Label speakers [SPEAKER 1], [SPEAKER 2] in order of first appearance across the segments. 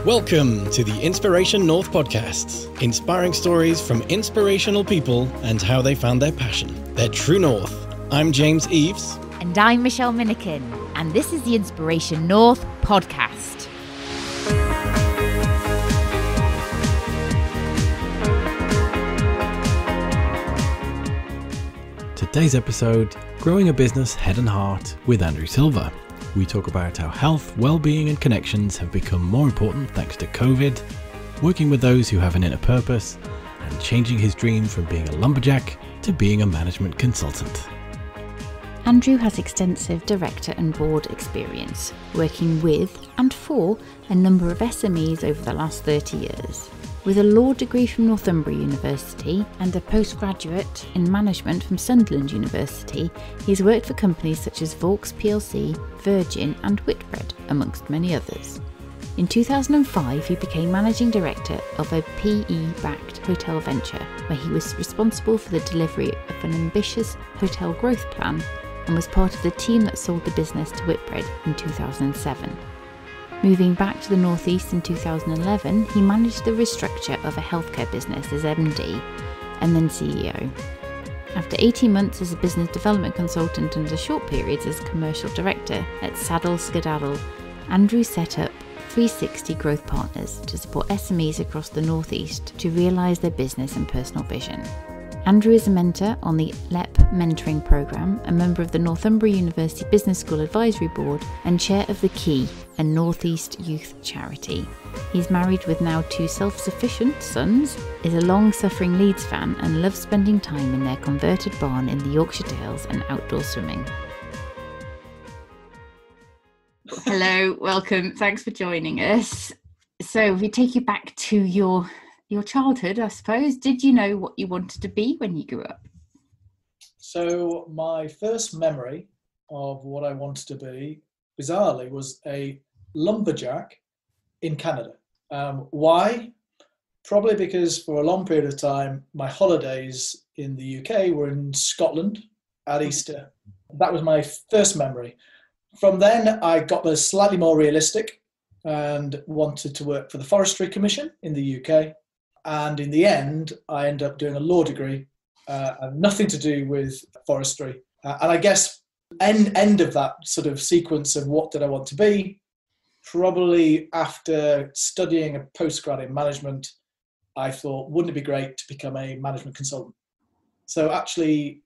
[SPEAKER 1] Welcome to the Inspiration North podcast, inspiring stories from inspirational people and how they found their passion, their true north. I'm James Eves.
[SPEAKER 2] And I'm Michelle Minikin, and this is the Inspiration North podcast.
[SPEAKER 1] Today's episode, Growing a Business Head and Heart with Andrew Silver. We talk about how health, well-being and connections have become more important thanks to COVID, working with those who have an inner purpose, and changing his dream from being a lumberjack to being a management consultant.
[SPEAKER 2] Andrew has extensive director and board experience, working with and for a number of SMEs over the last 30 years. With a law degree from Northumbria University and a postgraduate in management from Sunderland University, he's worked for companies such as Vaux plc, Virgin and Whitbread, amongst many others. In 2005, he became managing director of a PE-backed hotel venture, where he was responsible for the delivery of an ambitious hotel growth plan and was part of the team that sold the business to Whitbread in 2007. Moving back to the Northeast in 2011, he managed the restructure of a healthcare business as MD and then CEO. After 18 months as a business development consultant and a short periods as commercial director at Saddle Skedaddle, Andrew set up 360 Growth Partners to support SMEs across the Northeast to realise their business and personal vision. Andrew is a mentor on the LEP Mentoring Programme, a member of the Northumbria University Business School Advisory Board and chair of The Key, a Northeast youth charity. He's married with now 2 self-sufficient sons, is a long-suffering Leeds fan and loves spending time in their converted barn in the Yorkshire Dales and outdoor swimming. Hello, welcome. Thanks for joining us. So we take you back to your childhood, I suppose. Did you know what you wanted to be when you grew up?
[SPEAKER 3] So my first memory of what I wanted to be, bizarrely, was a lumberjack in Canada. Why? Probably because for a long period of time, my holidays in the UK were in Scotland at Easter. That was my first memory. From then, I got the slightly more realistic and wanted to work for the Forestry Commission in the UK. And in the end, I ended up doing a law degree, and nothing to do with forestry. And I guess end of that sort of sequence of what did I want to be, probably after studying a postgrad in management, I thought, wouldn't it be great to become a management consultant? So actually,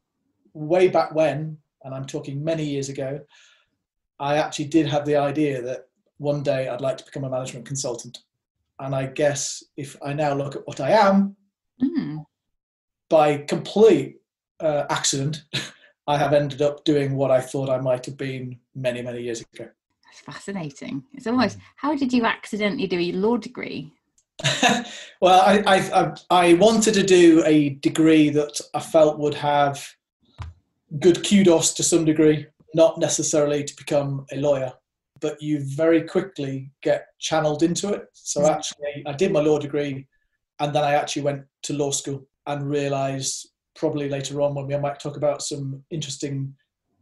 [SPEAKER 3] way back when, and I'm talking many years ago, I actually did have the idea that one day I'd like to become a management consultant. And I guess if I now look at what I am, by complete accident, I have ended up doing what I thought I might have been many, many years ago.
[SPEAKER 2] That's fascinating. It's almost, how did you accidentally do a law degree?
[SPEAKER 3] Well, I wanted to do a degree that I felt would have good kudos to some degree, not necessarily to become a lawyer, but you very quickly get channeled into it. So actually, I did my law degree, and then I actually went to law school and realised probably later on when we might talk about some interesting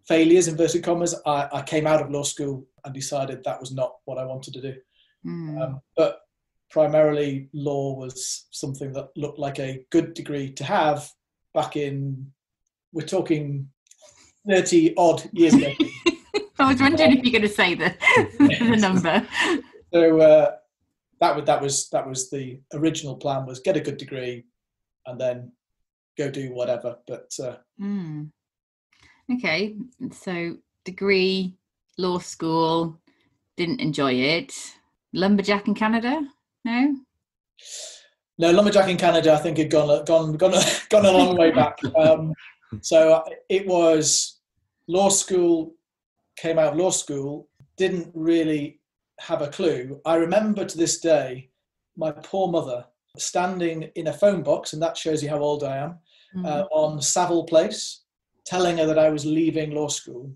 [SPEAKER 3] failures, inverted commas, I came out of law school and decided that was not what I wanted to do. But primarily, law was something that looked like a good degree to have back in, we're talking 30 odd years ago.
[SPEAKER 2] I was wondering if you're going to say the number.
[SPEAKER 3] So that was the original plan, was get a good degree and then go do whatever. But
[SPEAKER 2] okay, so degree, law school, didn't enjoy it. Lumberjack in Canada? No,
[SPEAKER 3] lumberjack in Canada, I think had gone a long way back. So it was law school. Came out of law school, didn't really have a clue. I remember to this day, my poor mother standing in a phone box, and that shows you how old I am, on Savile Place, telling her that I was leaving law school.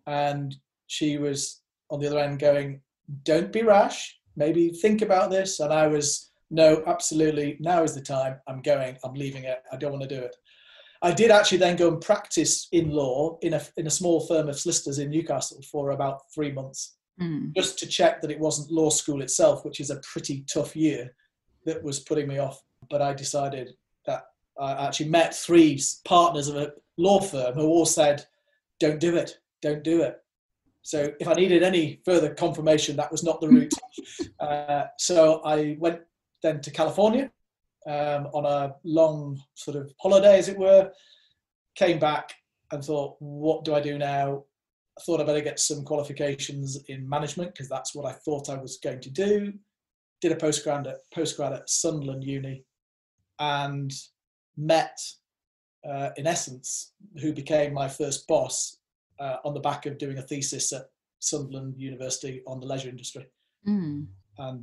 [SPEAKER 3] And she was on the other end going, don't be rash, maybe think about this. And I was, no, absolutely, now is the time. I'm going, I'm leaving it. I don't want to do it. I did actually then go and practice in law in a small firm of solicitors in Newcastle for about 3 months. just to check that it wasn't law school itself, which is a pretty tough year, that was putting me off. But I decided that I actually met 3 partners of a law firm who all said, don't do it. So if I needed any further confirmation, that was not the route. So I went then to California on a long sort of holiday, as it were, came back and thought, what do I do now? I thought I better get some qualifications in management because that's what I thought I was going to do. Did a postgrad at Sunderland Uni and met, in essence, who became my first boss on the back of doing a thesis at Sunderland University on the leisure industry. And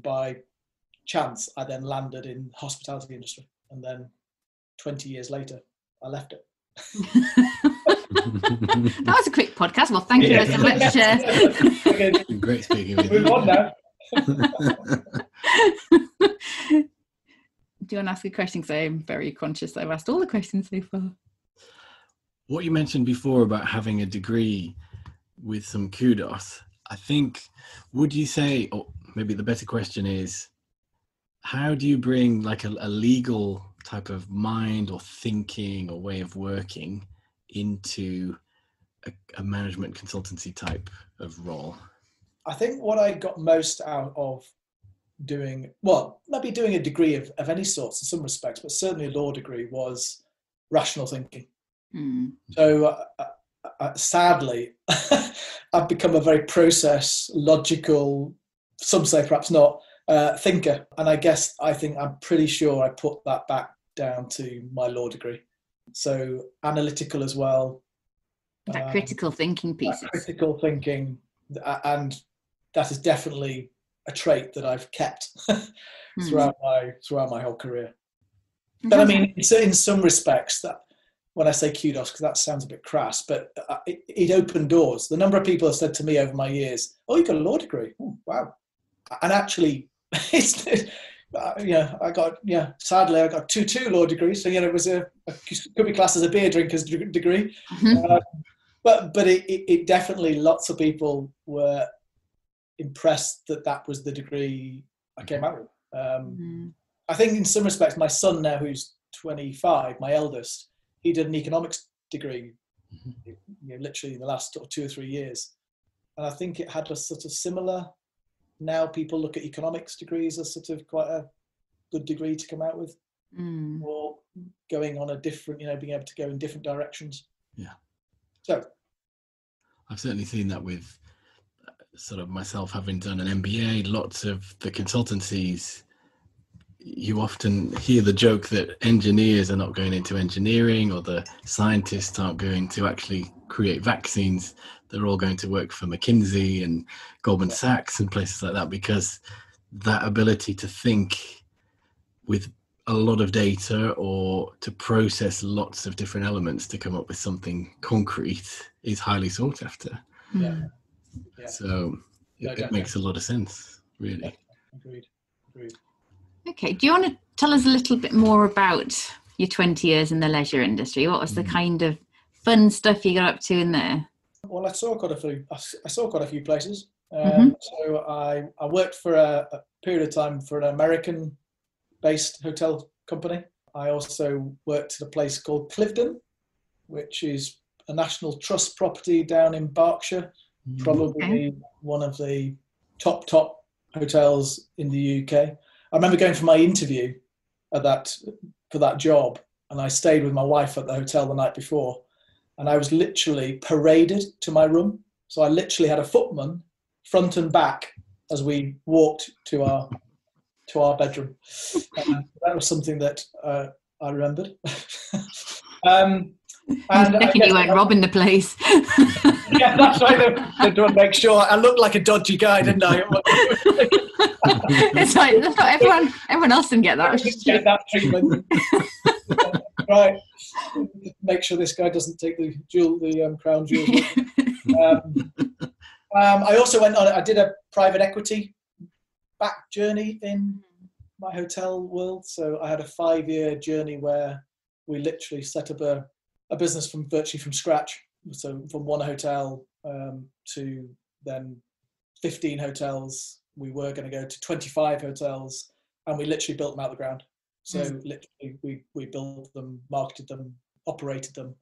[SPEAKER 3] by chance, I then landed in the hospitality industry. And then 20 years later, I left it.
[SPEAKER 2] That was a quick podcast. Well, thank you so much.
[SPEAKER 1] Great speaking with
[SPEAKER 3] you. Move on now.
[SPEAKER 2] Do you want to ask a question? Because I'm very conscious I've asked all the questions so far.
[SPEAKER 1] What you mentioned before about having a degree with some kudos, I think, would you say, or maybe the better question is, how do you bring like a legal type of mind or thinking or way of working into a management consultancy type of role?
[SPEAKER 3] I think what I got most out of doing, well, maybe doing a degree of any sorts in some respects, but certainly a law degree, was rational thinking. So sadly, I've become a very process, logical, some say perhaps not, thinker. And I'm pretty sure I put that back down to my law degree. So analytical as well.
[SPEAKER 2] That critical thinking piece.
[SPEAKER 3] Critical thinking, and that is definitely a trait that I've kept throughout my whole career. But I mean, in some respects, that when I say kudos, because that sounds a bit crass, but it opened doors. The number of people have said to me over my years, "Oh, you got a law degree? Oh, wow!" And actually, sadly, I got two law degrees. So it was could be classed as a beer drinker's degree. But it definitely, lots of people were impressed that was the degree I came out with. I think in some respects, my son now, who's 25, my eldest, he did an economics degree, literally in the last 2 or 3 years. And I think it had a sort of similar, now people look at economics degrees as sort of quite a good degree to come out with, or going on a different, being able to go in different directions.
[SPEAKER 1] Yeah.
[SPEAKER 3] So
[SPEAKER 1] I've certainly seen that with sort of myself having done an MBA. Lots of the consultancies, you often hear the joke that engineers are not going into engineering, or the scientists aren't going to actually create vaccines. They're all going to work for McKinsey and Goldman Sachs and places like that, because that ability to think with a lot of data or to process lots of different elements to come up with something concrete is highly sought after.
[SPEAKER 3] Yeah.
[SPEAKER 1] So it makes a lot of sense, really.
[SPEAKER 3] Agreed.
[SPEAKER 2] Okay, do you want to tell us a little bit more about your 20 years in the leisure industry? What was the kind of fun stuff you got up to in there?
[SPEAKER 3] Well, I saw quite a few places. So I worked for a period of time for an American-based hotel company. I also worked at a place called Cliveden, which is a National Trust property down in Berkshire, probably one of the top hotels in the UK. I remember going for my interview for that job, and I stayed with my wife at the hotel the night before, and I was literally paraded to my room. So I literally had a footman front and back as we walked to our bedroom. That was something that I remembered. And
[SPEAKER 2] you weren't robbing the place.
[SPEAKER 3] Yeah, that's right. They don't make sure I looked like a dodgy guy, didn't I?
[SPEAKER 2] It's like everyone else didn't get that.
[SPEAKER 3] Get that treatment. Right. Make sure this guy doesn't take the crown jewels. I also went on. I did a private equity back journey in my hotel world. So I had a 5-year journey where we literally set up a business virtually from scratch. So from one hotel to then 15 hotels. We were going to go to 25 hotels, and we literally built them out of the ground. So literally we built them, marketed them, operated them,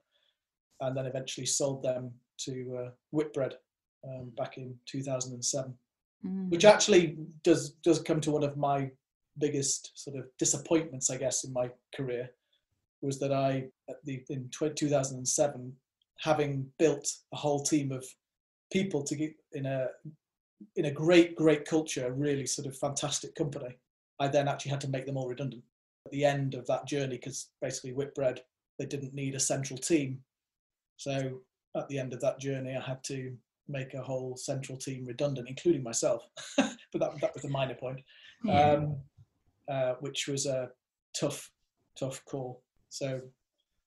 [SPEAKER 3] and then eventually sold them to Whitbread back in 2007, which actually does come to one of my biggest sort of disappointments, I guess, in my career, was that in 2007, having built a whole team of people to get in a great culture, a really sort of fantastic company, I then actually had to make them all redundant at the end of that journey, because basically Whitbread, they didn't need a central team. So at the end of that journey, I had to make a whole central team redundant, including myself. But that was a minor point, which was a tough call. So,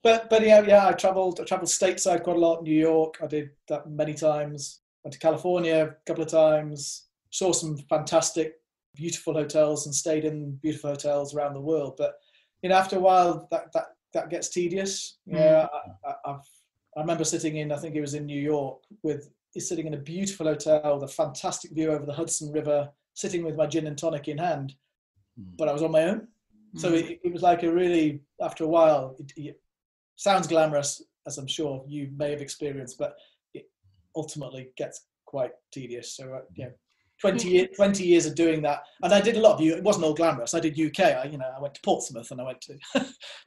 [SPEAKER 3] but yeah, I travelled stateside quite a lot. New York, I did that many times. Went to California a couple of times. Saw some fantastic, beautiful hotels and stayed in beautiful hotels around the world. But after a while, that gets tedious. Yeah, I remember sitting in, I think it was in New York, sitting in a beautiful hotel with a fantastic view over the Hudson River, sitting with my gin and tonic in hand, but I was on my own. So it was like after a while, it sounds glamorous, as I'm sure you may have experienced, but it ultimately gets quite tedious. So, 20 years of doing that. And I did a lot of it wasn't all glamorous. I did UK. I went to Portsmouth, and I went to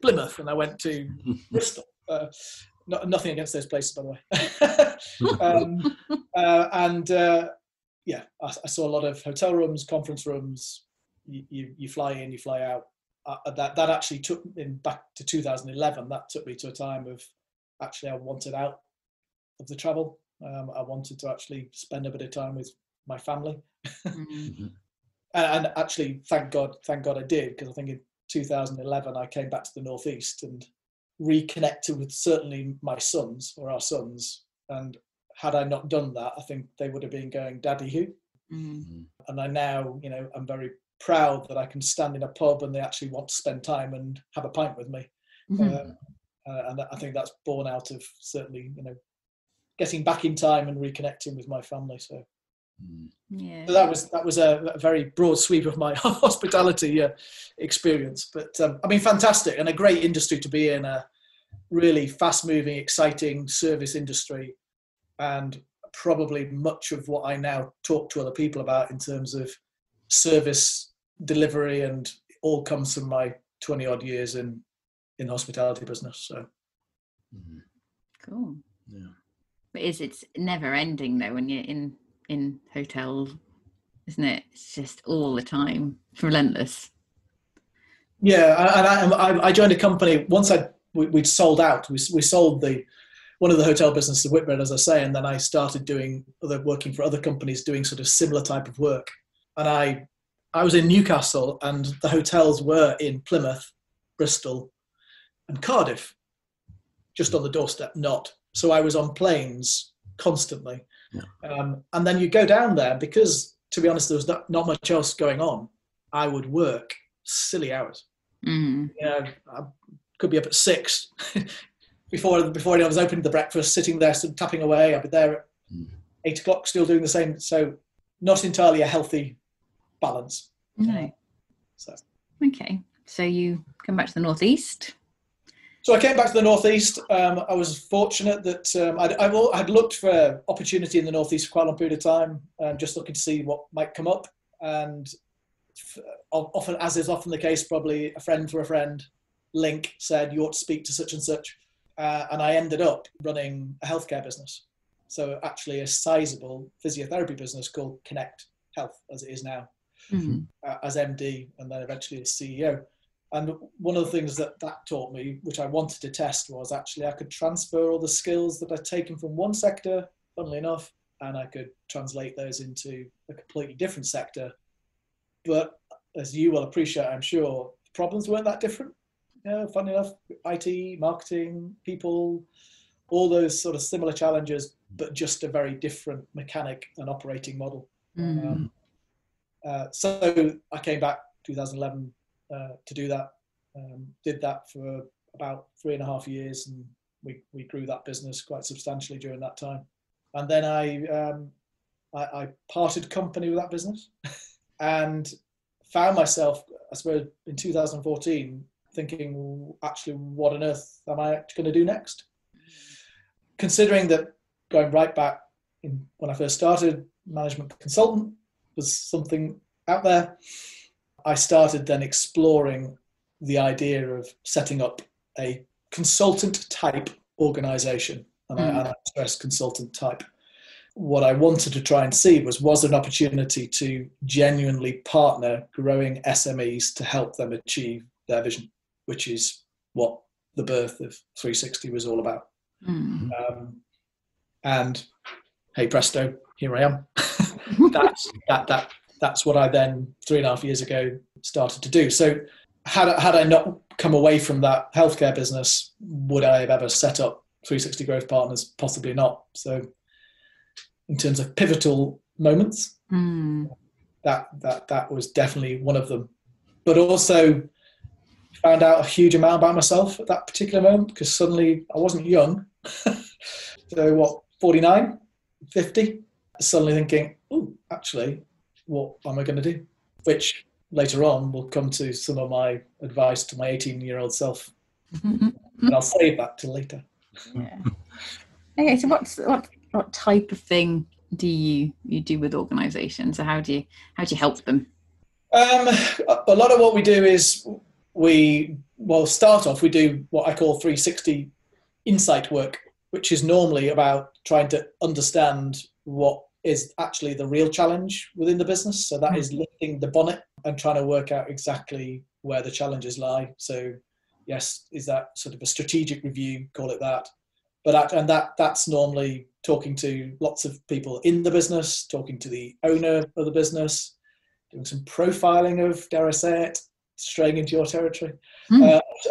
[SPEAKER 3] Plymouth, and I went to Bristol. Nothing against those places, by the way. I saw a lot of hotel rooms, conference rooms. You fly in, you fly out. That actually took me back to 2011. That took me to a time of actually I wanted out of the travel. I wanted to actually spend a bit of time with my family. And actually, thank God I did, because I think in 2011 I came back to the Northeast and reconnected with certainly my sons, or our sons, and had I not done that, I think they would have been going, "Daddy who?" And I now, I'm very proud that I can stand in a pub and they actually want to spend time and have a pint with me. And I think that's born out of certainly, getting back in time and reconnecting with my family. So so that was a very broad sweep of my hospitality experience, but fantastic, and a great industry to be in, a really fast-moving, exciting service industry, and probably much of what I now talk to other people about in terms of service delivery, and it all comes from my 20 odd years in the hospitality business. So
[SPEAKER 2] cool. But it's never ending though when you're in hotels, isn't it? It's just all the time, relentless.
[SPEAKER 3] Yeah, and I joined a company once. We'd sold out. We sold one of the hotel businesses to Whitbread, as I say, and then I started working for other companies doing sort of similar type of work. And I was in Newcastle, and the hotels were in Plymouth, Bristol, and Cardiff, just on the doorstep. So I was on planes constantly. And then you go down there, because, to be honest, there was not much else going on. I would work silly hours. I could be up at 6 before anyone was opening the breakfast, sitting there, sort of tapping away. I'd be there at 8 o'clock, still doing the same. So not entirely a healthy balance.
[SPEAKER 2] No. Okay. So you come back to the Northeast.
[SPEAKER 3] So I came back to the Northeast. I was fortunate that I'd looked for opportunity in the Northeast for quite a long period of time, just looking to see what might come up. And often, as is often the case, probably a friend for a friend link said, "You ought to speak to such and such." And I ended up running a healthcare business. So actually a sizable physiotherapy business called Connect Health, as it is now, as MD, and then eventually as CEO. And one of the things that taught me, which I wanted to test, was actually I could transfer all the skills that I'd taken from one sector, funnily enough, and I could translate those into a completely different sector. But as you will appreciate, I'm sure, the problems weren't that different. Funny enough, IT, marketing, people, all those sort of similar challenges, but just a very different mechanic and operating model. So I came back 2011 to do that. Did that for about 3.5 years, and we grew that business quite substantially during that time. And then I I parted company with that business and found myself, I suppose, in 2014 thinking, well, actually, what on earth am I going to do next? Considering that going right back when I first started, management consultant was something out there, I started then exploring the idea of setting up a consultant type organization. And I stress consultant type. What I wanted to try and see was there an opportunity to genuinely partner growing SMEs to help them achieve their vision, which is what the birth of 360 was all about. And hey presto, here I am. That's what I then 3.5 years ago started to do. So had I not come away from that healthcare business, would I have ever set up 360 Growth Partners? Possibly not. So in terms of pivotal moments, that was definitely one of them. But also found out a huge amount about myself at that particular moment, because suddenly I wasn't young. So 49, 50, suddenly thinking, oh, actually, what am I going to do? Which later on will come to some of my advice to my 18-year-old self. But I'll save that till later.
[SPEAKER 2] Yeah. Okay, so what type of thing do you do with organisations? So how do you help them?
[SPEAKER 3] A lot of what we do is start off, we do what I call 360 insight work, which is normally about trying to understand what is actually the real challenge within the business. So that is lifting the bonnet and trying to work out exactly where the challenges lie. So yes, is that sort of a strategic review, call it that. But that's normally talking to lots of people in the business, talking to the owner of the business, doing some profiling of, dare I say it, straying into your territory,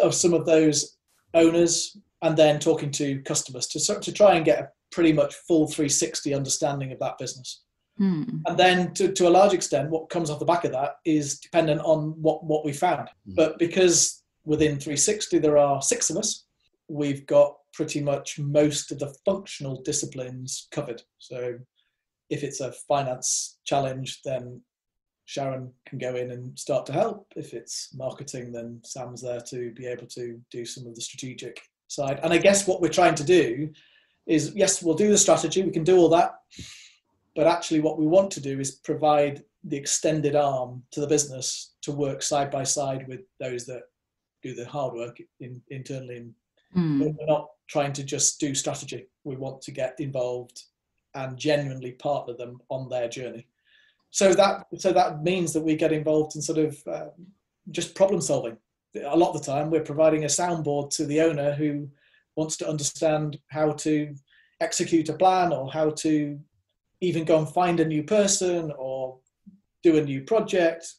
[SPEAKER 3] of some of those owners, and then talking to customers to try and get a pretty much full 360 understanding of that business. And then to a large extent, what comes off the back of that is dependent on what we found. But because within 360 there are 6 of us, we've got pretty much most of the functional disciplines covered. So if it's a finance challenge, then Sharon can go in and start to help. If it's marketing, then Sam's there to be able to do some of the strategic side. And I guess what we're trying to do is, yes, we'll do the strategy, we can do all that, but actually what we want to do is provide the extended arm to the business to work side by side with those that do the hard work internally. But we're not trying to just do strategy. We want to get involved and genuinely partner them on their journey. So that means that we get involved in sort of just problem solving. A lot of the time we're providing a soundboard to the owner who wants to understand how to execute a plan, or how to even go and find a new person or do a new project.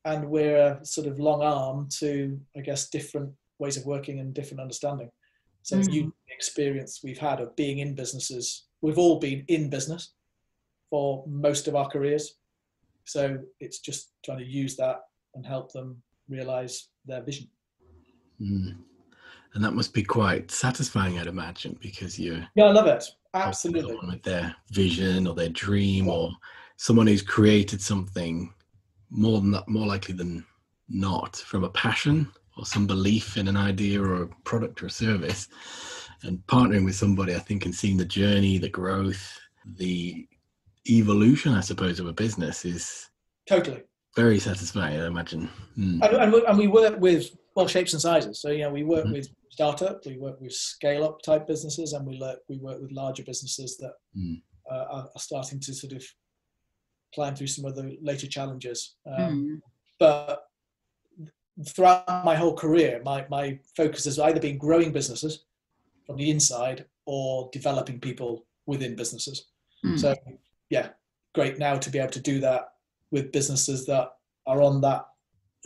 [SPEAKER 3] And we're a sort of long arm to, I guess, different ways of working and different understanding. So it's the experience we've had of being in businesses. We've all been in business for most of our careers. So it's just trying to use that and help them realize their vision.
[SPEAKER 1] And that must be quite satisfying, I'd imagine, because you're...
[SPEAKER 3] Yeah, I love it. Absolutely.
[SPEAKER 1] With their vision or their dream, or someone who's created something more likely than not from a passion or some belief in an idea or a product or a service, and partnering with somebody, I think, and seeing the journey, the growth, the evolution, I suppose, of a business is
[SPEAKER 3] totally
[SPEAKER 1] very satisfying, I imagine.
[SPEAKER 3] And we work with all shapes and sizes. So, we work with startup, we work with scale-up type businesses, and we work with larger businesses that are starting to sort of climb through some of the later challenges. But throughout my whole career, my focus has either been growing businesses from the inside or developing people within businesses. So, yeah, great now to be able to do that with businesses that are on that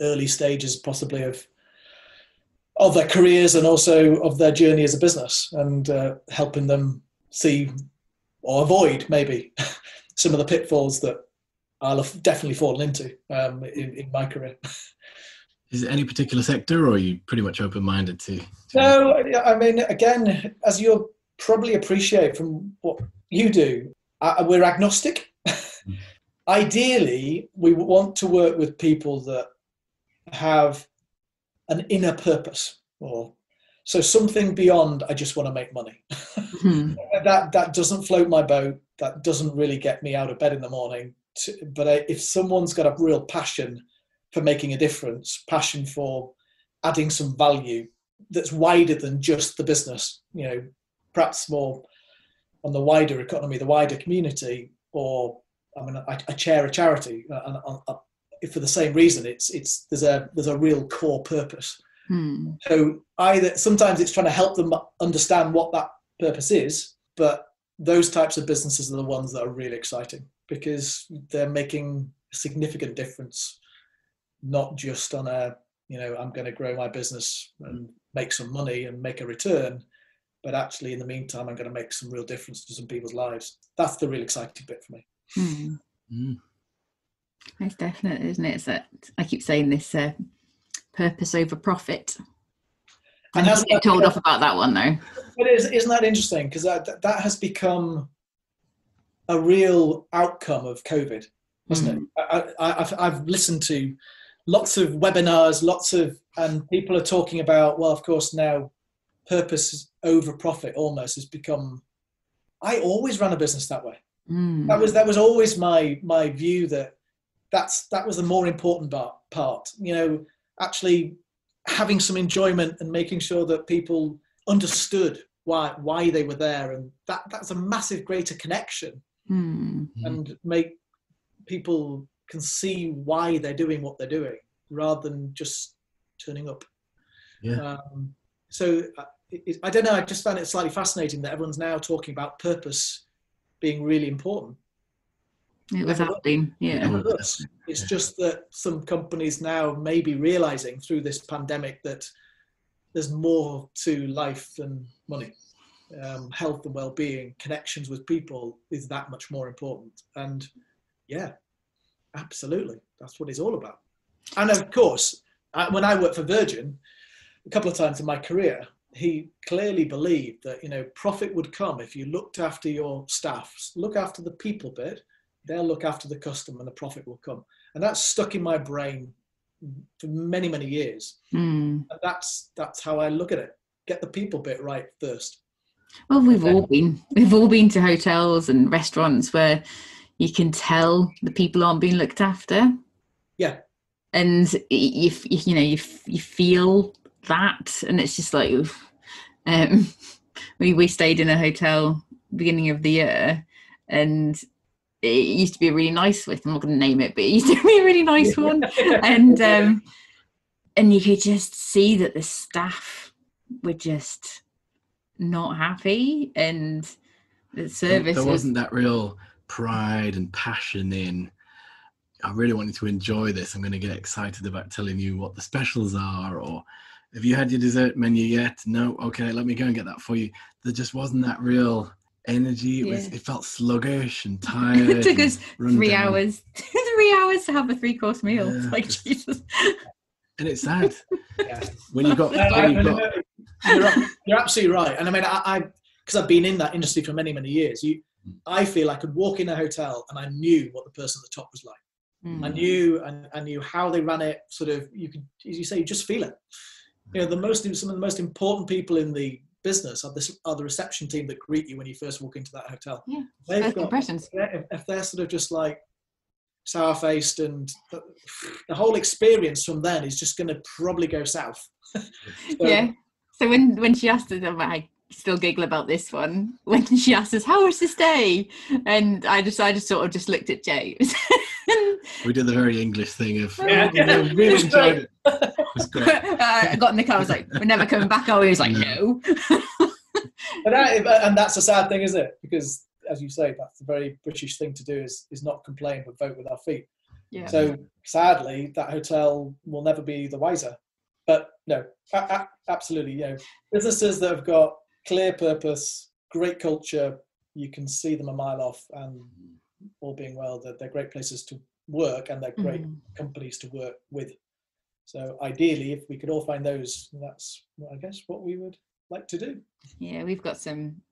[SPEAKER 3] early stages, possibly of their careers and also of their journey as a business, and helping them see or avoid maybe some of the pitfalls that I'll have definitely fallen into in my career.
[SPEAKER 1] Is it any particular sector, or are you pretty much open-minded to?
[SPEAKER 3] No, I mean, again, as you'll probably appreciate from what you do, we're agnostic. ideally, we want to work with people that have an inner purpose, or so something beyond I just want to make money.
[SPEAKER 2] Mm-hmm.
[SPEAKER 3] that doesn't float my boat. That doesn't really get me out of bed in the morning. But if someone's got a real passion for making a difference, passion for adding some value that's wider than just the business, perhaps more on the wider economy, the wider community, or I chair a charity, and for the same reason, there's a real core purpose. So sometimes it's trying to help them understand what that purpose is, but those types of businesses are the ones that are really exciting because they're making a significant difference, not just on I'm going to grow my business and make some money and make a return, but actually in the meantime, I'm going to make some real difference to some people's lives. That's the real exciting bit for me.
[SPEAKER 2] It's definite, isn't it? I keep saying this purpose over profit. And you get told off about that one, though.
[SPEAKER 3] But isn't that interesting? Because that has become a real outcome of COVID, hasn't it? I've listened to lots of webinars, and people are talking about, well, of course, now purpose over profit almost has become. I always ran a business that way. That was always my view that was the more important part. Actually having some enjoyment and making sure that people understood why they were there, and that's a massive greater connection, and make people can see why they're doing what they're doing rather than just turning up. So I don't know, I just found it slightly fascinating that everyone's now talking about purpose being really important.
[SPEAKER 2] It was happening, yeah.
[SPEAKER 3] It's just that some companies now may be realizing through this pandemic that there's more to life than money. Health and well-being, connections with people is that much more important. And yeah, absolutely, that's what it's all about. And of course, when I worked for Virgin a couple of times in my career, he clearly believed that profit would come if you looked after your staff, look after the people bit. They'll look after the customer and the profit will come. And that's stuck in my brain for many, many years. And that's how I look at it. Get the people bit right first.
[SPEAKER 2] Well, we've all been to hotels and restaurants where you can tell the people aren't being looked after.
[SPEAKER 3] Yeah.
[SPEAKER 2] And you feel that, and it's just like we stayed in a hotel beginning of the year, and it used to be a really nice one. I'm not going to name it, but it used to be a really nice one. And you could just see that the staff were just not happy, and the service
[SPEAKER 1] there wasn't that real pride and passion in, I really wanted to enjoy this. I'm going to get excited about telling you what the specials are, or have you had your dessert menu yet? No? Okay, let me go and get that for you. There just wasn't that real energy. It felt sluggish and tired.
[SPEAKER 2] It took us 3 hours. 3 hours to have a 3-course meal. It's like, Jesus.
[SPEAKER 1] And it's sad.
[SPEAKER 3] Yeah.
[SPEAKER 1] When you got
[SPEAKER 3] you're absolutely right. And I mean, I because I've been in that industry for many, many years, I feel I could walk in a hotel and I knew what the person at the top was like. I knew how they ran it. Sort of, you could, as you say, you just feel it. Some of the most important people in the business are the reception team that greet you when you first walk into that hotel.
[SPEAKER 2] Yeah,
[SPEAKER 3] they've got
[SPEAKER 2] impressions.
[SPEAKER 3] If they're sort of just like sour-faced, and the whole experience from then is just going to probably go south.
[SPEAKER 2] So when she asked us, I still giggle about this one, when she asked us, how was the stay? And I just sort of just looked at James.
[SPEAKER 1] We did the very English thing of, really enjoyed it. It was great.
[SPEAKER 2] I got in the car, I was like, we're never coming back, are we? He was like, no.
[SPEAKER 3] And that's a sad thing, isn't it? Because, as you say, that's the very British thing to do, is not complain, but vote with our feet.
[SPEAKER 2] Yeah.
[SPEAKER 3] So, sadly, that hotel will never be the wiser. But, no, absolutely, businesses that have got clear purpose, great culture, you can see them a mile off, and all being well, they're great places to work, and they're great companies to work with. So ideally, if we could all find those, that's, I guess, what we would like to do.
[SPEAKER 2] Yeah, we've got some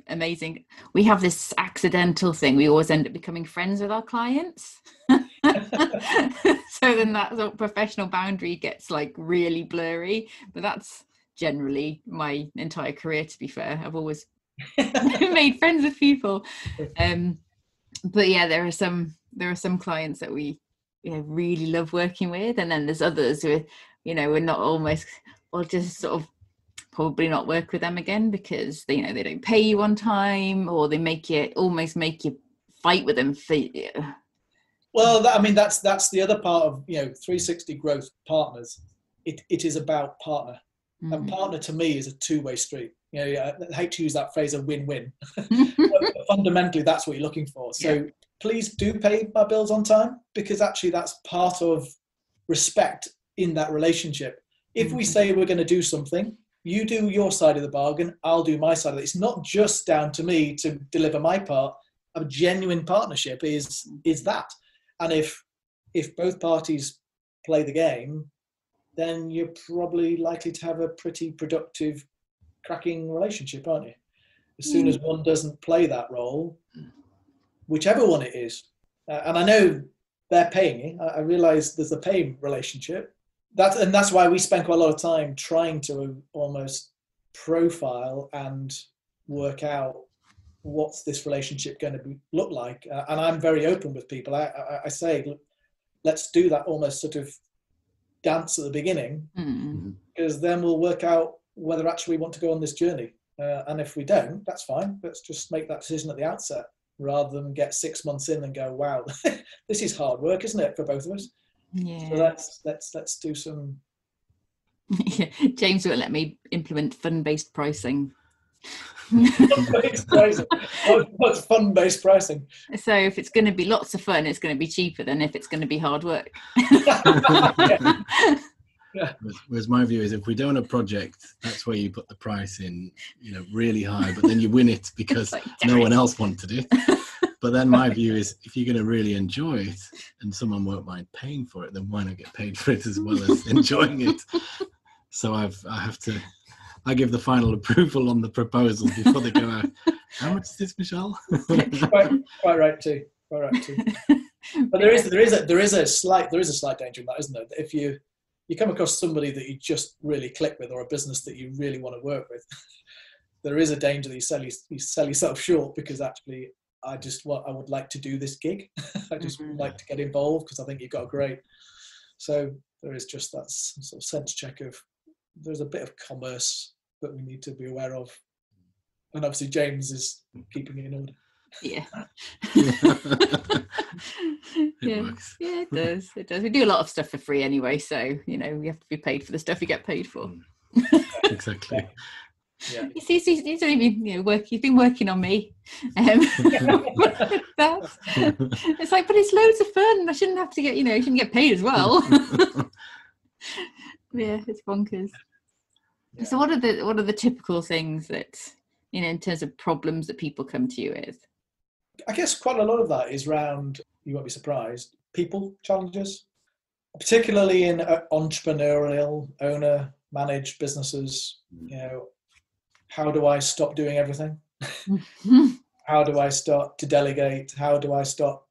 [SPEAKER 2] amazing. We have this accidental thing. We always end up becoming friends with our clients. So then that sort of professional boundary gets like really blurry. But that's generally my entire career, to be fair. I've always made friends with people. But yeah, there are some clients that we really love working with, and then there's others who we're not almost, or just sort of probably not work with them again because they don't pay you on time, or they almost make you fight with them for.
[SPEAKER 3] Well, that's the other part of 360 growth partners. It is about partner, and partner to me is a two-way street. I hate to use that phrase, a win-win. But fundamentally, that's what you're looking for. So please do pay my bills on time, because actually that's part of respect in that relationship. If we say we're going to do something, you do your side of the bargain, I'll do my side of it. It's not just down to me to deliver my part. A genuine partnership is that. And if both parties play the game, then you're probably likely to have a pretty productive, cracking relationship, aren't you? As soon as one doesn't play that role, whichever one it is, and I know they're paying you, I realise there's a paying relationship. That's why we spend quite a lot of time trying to almost profile and work out what's this relationship going to look like. And I'm very open with people. I say, let's do that almost sort of dance at the beginning, because then we'll work out whether actually we want to go on this journey. And if we don't, that's fine. Let's just make that decision at the outset, rather than get 6 months in and go, wow, this is hard work, isn't it, for both of us? Yeah. So let's do some.
[SPEAKER 2] Yeah. James won't let me implement fund-based pricing.
[SPEAKER 3] Fund-based pricing. What's fund-based pricing?
[SPEAKER 2] So if it's going to be lots of fun, it's going to be cheaper than if it's going to be hard work.
[SPEAKER 1] Yeah. Whereas my view is, if we don't have a project, that's where you put the price in, really high, but then you win it because no one else wanted it. But then my view is, if you're going to really enjoy it and someone won't mind paying for it, then why not get paid for it as well as enjoying it? So I give the final approval on the proposal before they go out. How much is this, Michelle?
[SPEAKER 3] Quite right too. But there is a slight danger in that, isn't there? If you come across somebody that you just really click with, or a business that you really want to work with, there is a danger that you sell yourself short, because actually I would like to do this gig. I just would like to get involved because I think you've got a great. So there is just that sort of sense check of, there's a bit of commerce that we need to be aware of. And obviously James is keeping it in order.
[SPEAKER 2] Yeah.
[SPEAKER 1] It works.
[SPEAKER 2] Yeah, it does. We do a lot of stuff for free anyway, so we have to be paid for the stuff you get paid for.
[SPEAKER 1] Exactly.
[SPEAKER 2] Yeah. He's only been he's been working on me. It's like, but it's loads of fun. I shouldn't have to get shouldn't get paid as well. Yeah, it's bonkers. Yeah. So what are the typical things that in terms of problems that people come to you with?
[SPEAKER 3] I guess quite a lot of that is around, you won't be surprised, people challenges, particularly in entrepreneurial, owner managed businesses. How do I stop doing everything? How do I start to delegate? How do I start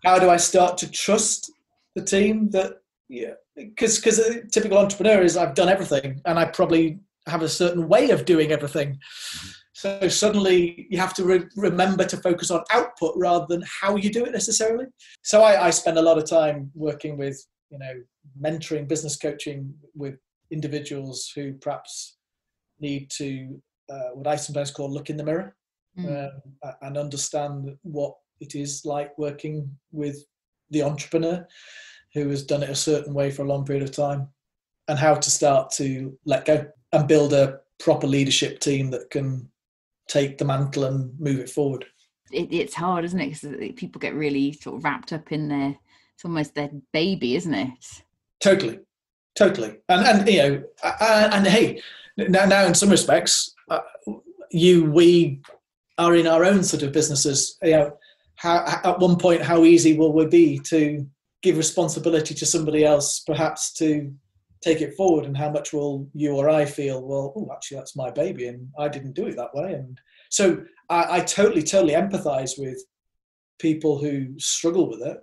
[SPEAKER 3] to trust the team? Because a typical entrepreneur is, I've done everything and I probably have a certain way of doing everything. So suddenly you have to remember to focus on output rather than how you do it necessarily. So I spend a lot of time working with, mentoring, business coaching with individuals who perhaps need to, what I sometimes call, look in the mirror and understand what it is like working with the entrepreneur who has done it a certain way for a long period of time, and how to start to let go and build a proper leadership team that can take the mantle and move it forward.
[SPEAKER 2] It's hard, isn't it? Because people get really sort of wrapped up in it's almost their baby, isn't it? Totally. And hey, now in some respects, we are in our own sort of businesses. How at one point, how easy will we be to give responsibility to somebody else, perhaps to
[SPEAKER 3] take it forward, and how much will you or I feel, well, oh, actually that's my baby and I didn't do it that way. And so I totally empathize with people who struggle with it.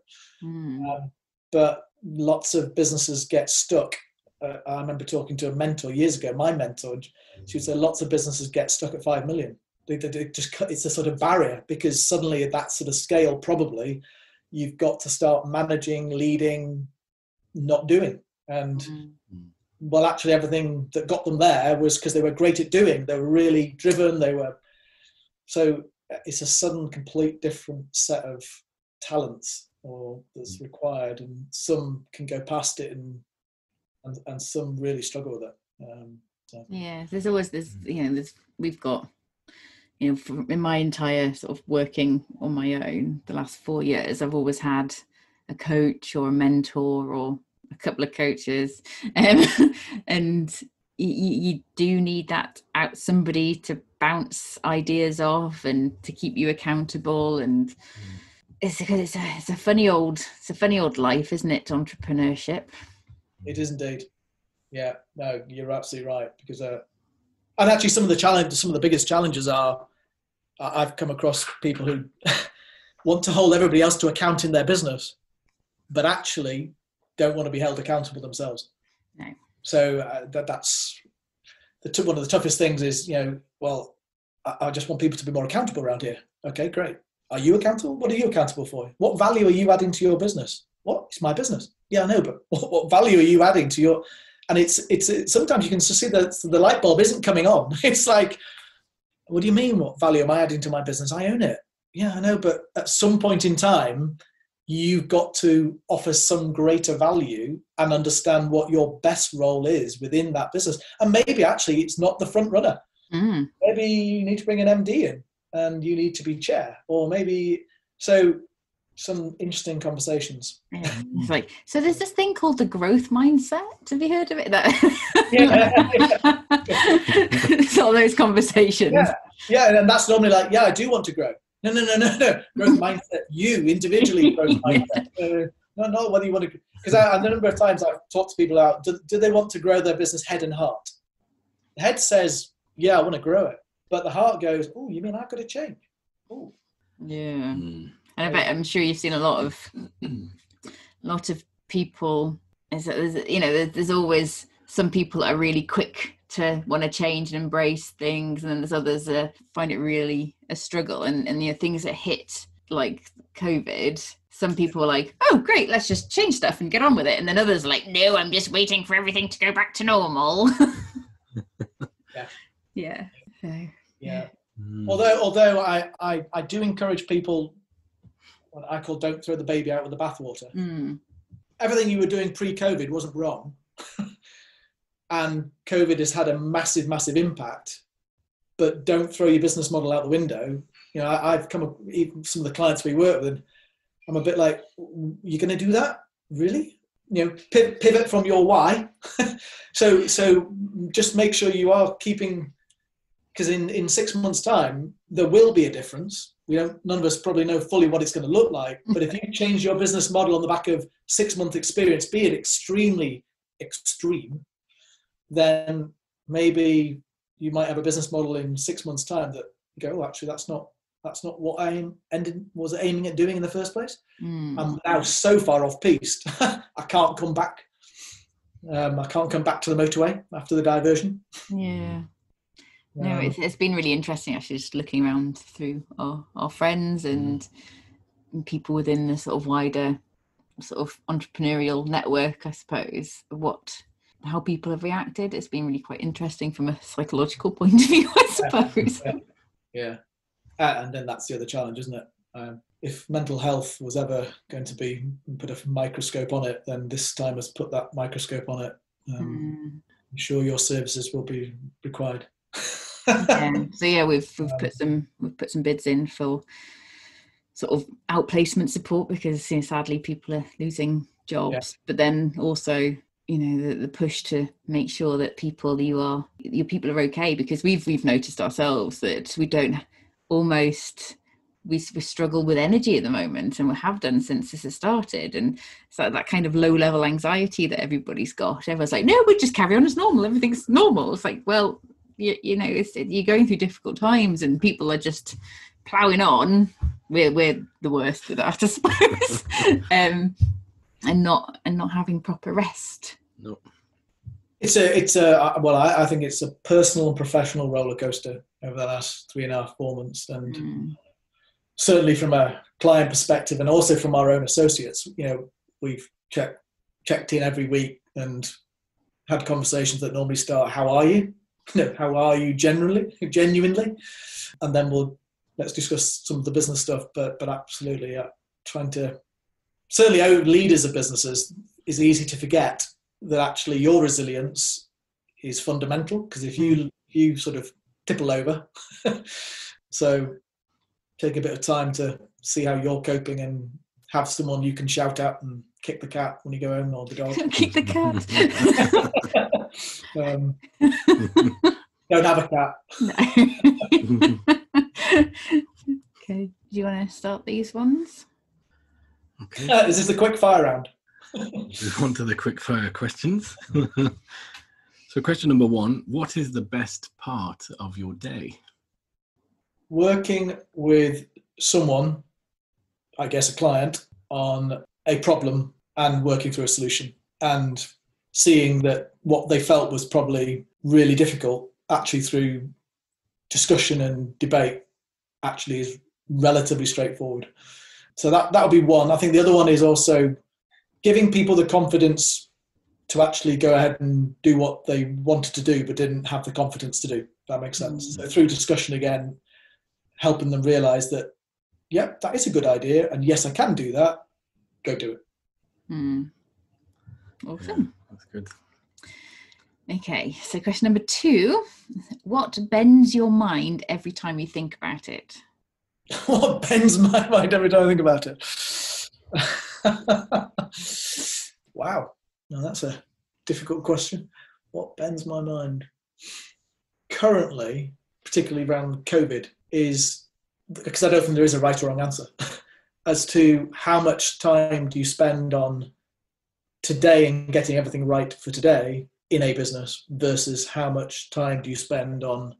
[SPEAKER 3] But lots of businesses get stuck. I remember talking to a mentor years ago, my mentor, and she would say lots of businesses get stuck at 5 million. They just it's a sort of barrier, because suddenly at that sort of scale, probably you've got to start managing, leading, not doing. And well, actually everything that got them there was because they were great at doing. They were really driven. So it's a sudden, complete different set of talents that's required, and some can go past it and some really struggle with it.
[SPEAKER 2] Yeah, there's always this, we've got, in my entire sort of working on my own the last 4 years, I've always had a coach or a mentor or a couple of coaches, and you do need that somebody to bounce ideas off and to keep you accountable. And it's a funny old life, isn't it, entrepreneurship?
[SPEAKER 3] It is indeed. Yeah, no, you're absolutely right. Because and actually some of the biggest challenges are, I've come across people who want to hold everybody else to account in their business, but actually don't want to be held accountable themselves.
[SPEAKER 2] No.
[SPEAKER 3] So that's one of the toughest things is, well, I just want people to be more accountable around here. Okay, great. Are you accountable? What are you accountable for? What value are you adding to your business? What? It's my business. Yeah, I know, but what value are you adding to your... And it's sometimes you can see that the light bulb isn't coming on. It's like, what do you mean, what value am I adding to my business? I own it. Yeah, I know, but at some point in time, you've got to offer some greater value and understand what your best role is within that business. And maybe actually it's not the front runner. Maybe you need to bring an MD in and you need to be chair, or maybe... So some interesting conversations.
[SPEAKER 2] Yeah. It's like, so there's this thing called the growth mindset. Have you heard of it? It's all those conversations.
[SPEAKER 3] Yeah, and that's normally like, yeah, I do want to grow. No. Growth mindset, you individually growth mindset. No, whether you want to... Because a number of times I've talked to people about, do they want to grow their business head and heart? The head says, yeah, I want to grow it. But the heart goes, oh, you mean I've got to change? Oh.
[SPEAKER 2] Yeah. And I'm sure you've seen a lot of people. There's always some people that are really quick to want to change and embrace things, and then there's others that find it really a struggle. And things that hit like COVID, some people are like, oh great, let's just change stuff and get on with it, and then others are like, no, I'm just waiting for everything to go back to normal. Yeah.
[SPEAKER 3] Although I do encourage people, what I call, don't throw the baby out with the bathwater. Everything you were doing pre-COVID wasn't wrong. And COVID has had a massive, massive impact, but don't throw your business model out the window. I've come up, even some of the clients we work with, I'm a bit like, you're going to do that? Really? Pivot from your why. So just make sure you are keeping, because in 6 months' time, there will be a difference. None of us probably know fully what it's going to look like. But if you change your business model on the back of 6 month experience, be it extremely extreme, then maybe you might have a business model in 6 months' time that you go, oh, actually, that's not what I was aiming at doing in the first place. I'm now so far off piste, I can't come back. I can't come back to the motorway after the diversion.
[SPEAKER 2] Yeah. No, it's been really interesting actually, just looking around through our friends and people within the sort of wider sort of entrepreneurial network, I suppose, how people have reacted. It's been really quite interesting from a psychological point of view, I suppose.
[SPEAKER 3] Yeah. And then that's the other challenge, isn't it? If mental health was ever going to be put a microscope on it, then this time has put that microscope on it. I'm sure your services will be required.
[SPEAKER 2] So we've put some bids in for sort of outplacement support, because sadly people are losing jobs, but then also the push to make sure that your people are okay, because we've noticed ourselves that we don't almost we struggle with energy at the moment, and we have done since this has started. And it's like that kind of low level anxiety that everybody's got. Everyone's like, no, we just carry on as normal. Everything's normal. It's like, well, you know, you're going through difficult times and people are just ploughing on. We're the worst with that, I suppose. and not having proper rest.
[SPEAKER 1] No.
[SPEAKER 3] I think it's a personal and professional roller coaster over the last 3.5, 4 months, and certainly from a client perspective, and also from our own associates. You know, we've checked in every week and had conversations that normally start, "How are you? How are you genuinely?" And then let's discuss some of the business stuff. But absolutely, trying to certainly our leaders of businesses, is easy to forget that actually your resilience is fundamental, because if you sort of tipple over, so take a bit of time to see how you're coping and have someone you can shout at and kick the cat when you go home, or the dog.
[SPEAKER 2] Kick the cat.
[SPEAKER 3] Don't have a cat.
[SPEAKER 2] No. Okay. Do you want to start these ones?
[SPEAKER 1] Okay.
[SPEAKER 3] Is this the quick fire round?
[SPEAKER 1] Move on to the quick fire questions. So question number 1, what is the best part of your day?
[SPEAKER 3] Working with someone, I guess a client, on a problem and working through a solution, and seeing that what they felt was probably really difficult, actually through discussion and debate, actually is relatively straightforward. So that would be one. I think the other one is also giving people the confidence to actually go ahead and do what they wanted to do but didn't have the confidence to do. If that makes sense. So through discussion again, helping them realize that, yeah, that is a good idea, and yes, I can do that. Go do it.
[SPEAKER 2] Awesome.
[SPEAKER 1] Yeah, that's good.
[SPEAKER 2] Okay, so question number 2, what bends your mind every time you think about it?
[SPEAKER 3] What bends my mind every time I think about it? Wow, now that's a difficult question. What bends my mind? Currently, particularly around COVID, is, because I don't think there is a right or wrong answer, as to how much time do you spend on today and getting everything right for today in a business versus how much time do you spend on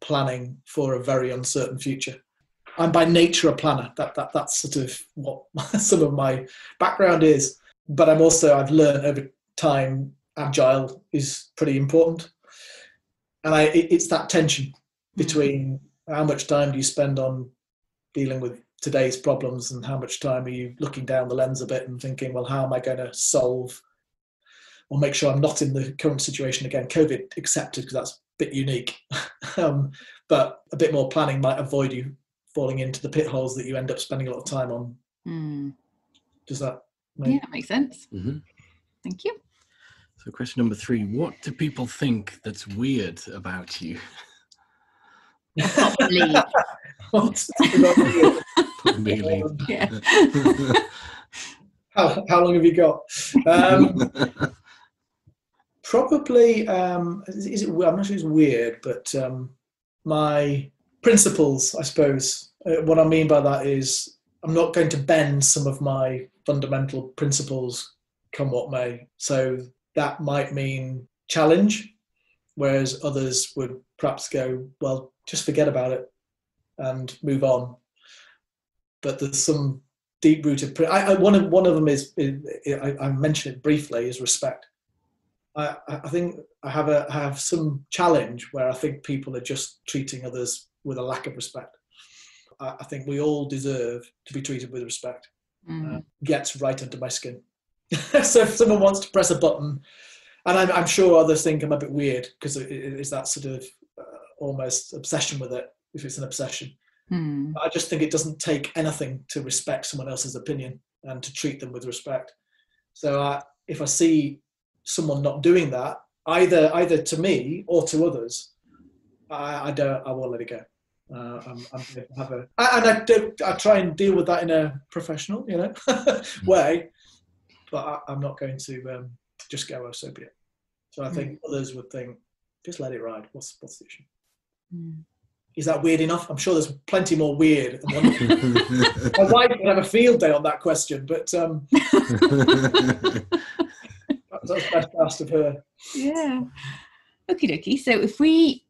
[SPEAKER 3] planning for a very uncertain future. I'm by nature a planner. That's sort of what some of my background is. But I've learned over time, agile is pretty important. And it's that tension between how much time do you spend on dealing with today's problems and how much time are you looking down the lens a bit and thinking, well, how am I going to solve or make sure I'm not in the current situation again, COVID accepted, because that's a bit unique. But a bit more planning might avoid you falling into the pit holes that you end up spending a lot of time on. Does that make...
[SPEAKER 2] Yeah, that makes sense.
[SPEAKER 1] Mm-hmm.
[SPEAKER 2] Thank you.
[SPEAKER 1] So question number 3, what do people think that's weird about you?
[SPEAKER 2] Believe.
[SPEAKER 1] Probably.
[SPEAKER 2] Yeah.
[SPEAKER 3] How long have you got? Probably, is it? I'm not sure it's weird, but my principles, I suppose. What I mean by that is I'm not going to bend some of my fundamental principles come what may. So that might mean challenge, whereas others would perhaps go, well, just forget about it and move on. But there's some deep-rooted... one of them is, I mentioned it briefly, is respect. I think I have some challenge where I think people are just treating others with a lack of respect. I think we all deserve to be treated with respect. Gets right under my skin. So if someone wants to press a button, and I'm sure others think I'm a bit weird because it's that sort of almost obsession with it, if it's an obsession. I just think it doesn't take anything to respect someone else's opinion and to treat them with respect. So if I see someone not doing that, either to me or to others, I won't let it go. I try and deal with that in a professional, way, but I'm not going to just go, oh, so be it. So I think others would think, just let it ride. What's the issue? Is that weird enough? I'm sure there's plenty more weird. My wife would have a field day on that question, but that's best asked of her.
[SPEAKER 2] Yeah. Okie dokie. So if we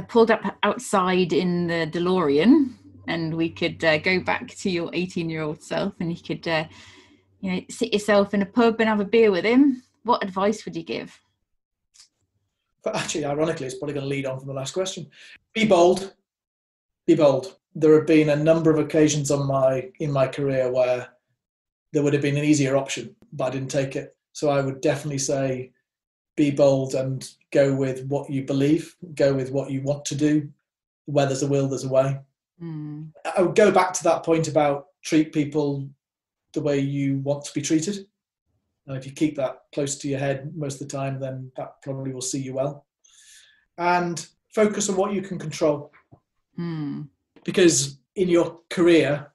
[SPEAKER 2] pulled up outside in the DeLorean and we could go back to your 18-year-old self, and you could, sit yourself in a pub and have a beer with him, what advice would you give?
[SPEAKER 3] But actually, ironically, it's probably going to lead on from the last question. Be bold. Be bold. There have been a number of occasions in my career where there would have been an easier option, but I didn't take it. So I would definitely say be bold and go with what you believe, go with what you want to do. Where there's a will, there's a way. I would go back to that point about treat people the way you want to be treated. And if you keep that close to your head most of the time, then that probably will see you well. And focus on what you can control. Because in your career,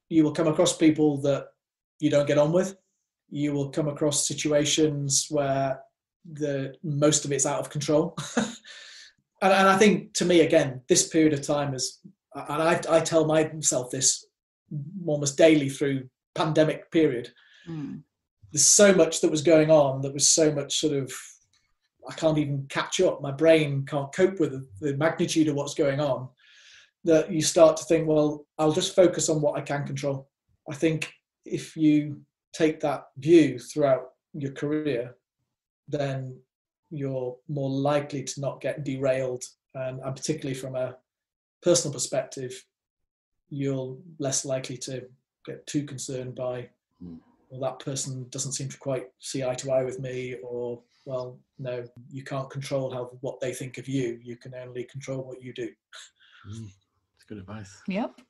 [SPEAKER 3] you will come across people that you don't get on with. You will come across situations where most of it's out of control. and I think, to me, again, this period of time is, and I tell myself this almost daily through pandemic period. There's so much that was going on that was so much sort of, I can't even catch up. My brain can't cope with the magnitude of what's going on, that you start to think, well, I'll just focus on what I can control. I think if you take that view throughout your career, then you're more likely to not get derailed. And particularly from a personal perspective, you're less likely to get too concerned by, well, that person doesn't seem to quite see eye to eye with me, or, well, no, you can't control what they think of you. You can only control what you do.
[SPEAKER 1] That's good advice.
[SPEAKER 2] Yep.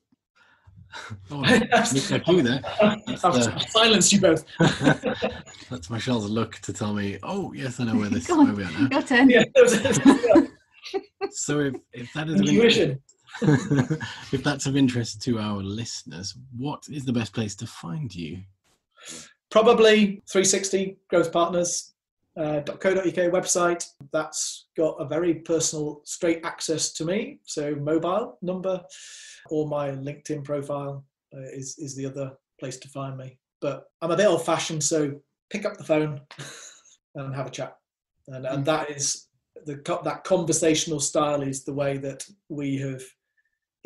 [SPEAKER 1] Oh, looks like you there.
[SPEAKER 3] I've silenced you both.
[SPEAKER 1] That's Michelle's look to tell me, oh, yes, I know where
[SPEAKER 2] where
[SPEAKER 1] we are now.
[SPEAKER 2] Your turn.
[SPEAKER 3] Yeah.
[SPEAKER 1] So if that is
[SPEAKER 3] intuition.
[SPEAKER 1] If that's of interest to our listeners, what is the best place to find you?
[SPEAKER 3] Probably 360 Growth Partners. .co.uk website. That's got a very personal, straight access to me. So mobile number, or my LinkedIn profile is the other place to find me. But I'm a bit old-fashioned, so pick up the phone and have a chat. And that is that conversational style is the way that we have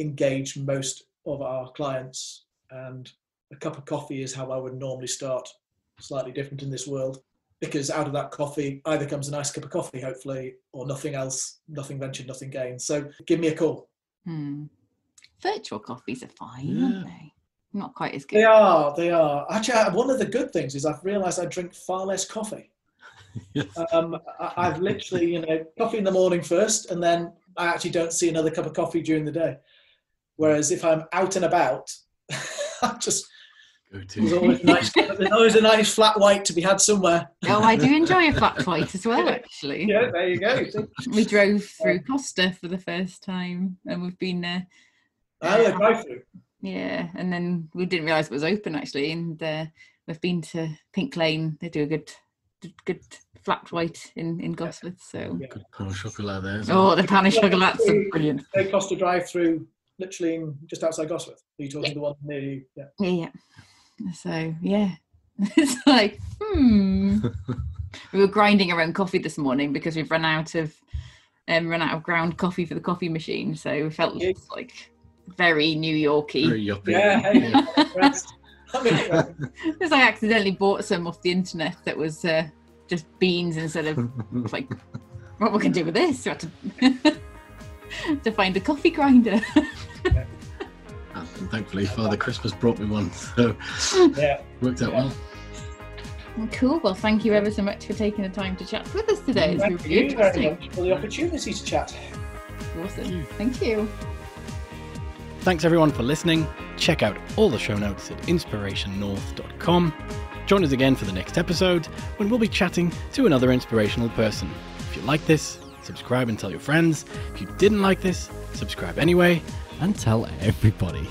[SPEAKER 3] engaged most of our clients. And a cup of coffee is how I would normally start. Slightly different in this world. Because out of that coffee either comes a nice cup of coffee, hopefully, or nothing else, nothing ventured, nothing gained. So give me a call.
[SPEAKER 2] Virtual coffees are fine, aren't they? Not quite as good.
[SPEAKER 3] They are. Actually, one of the good things is I've realised I drink far less coffee.
[SPEAKER 1] Yes.
[SPEAKER 3] I've literally, coffee in the morning first, and then I actually don't see another cup of coffee during the day. Whereas if I'm out and about, I'm just... There's always a nice flat white to be had somewhere.
[SPEAKER 2] Oh, I do enjoy a flat white as well, actually.
[SPEAKER 3] Yeah, there you go.
[SPEAKER 2] We drove through Costa for the first time, and we've been there.
[SPEAKER 3] Drive through.
[SPEAKER 2] Yeah, and then we didn't realise it was open, actually, and we've been to Pink Lane. They do a good flat white in Gosforth. So
[SPEAKER 1] good pain au chocolat there.
[SPEAKER 2] Oh, the pain au chocolats are brilliant.
[SPEAKER 3] They Costa drive through, literally just outside Gosforth. Are you talking the one near you?
[SPEAKER 2] Yeah. So yeah, it's like we were grinding our own coffee this morning because we've run out of ground coffee for the coffee machine. So we felt like very New Yorky.
[SPEAKER 1] Very yuppie.
[SPEAKER 3] Yeah.
[SPEAKER 2] Because I accidentally bought some off the internet that was just beans instead of like what we can do with this. So I had to find a coffee grinder.
[SPEAKER 1] And thankfully, Father Christmas brought me one, so worked out well.
[SPEAKER 2] Cool. Well, thank you ever so much for taking the time to chat with us today. It's
[SPEAKER 3] Thank
[SPEAKER 2] really
[SPEAKER 3] you very much for the opportunity to chat.
[SPEAKER 2] Awesome. Thank you.
[SPEAKER 1] Thanks everyone for listening. Check out all the show notes at inspirationnorth.com. Join us again for the next episode when we'll be chatting to another inspirational person. If you like this, subscribe and tell your friends. If you didn't like this, subscribe anyway and tell everybody.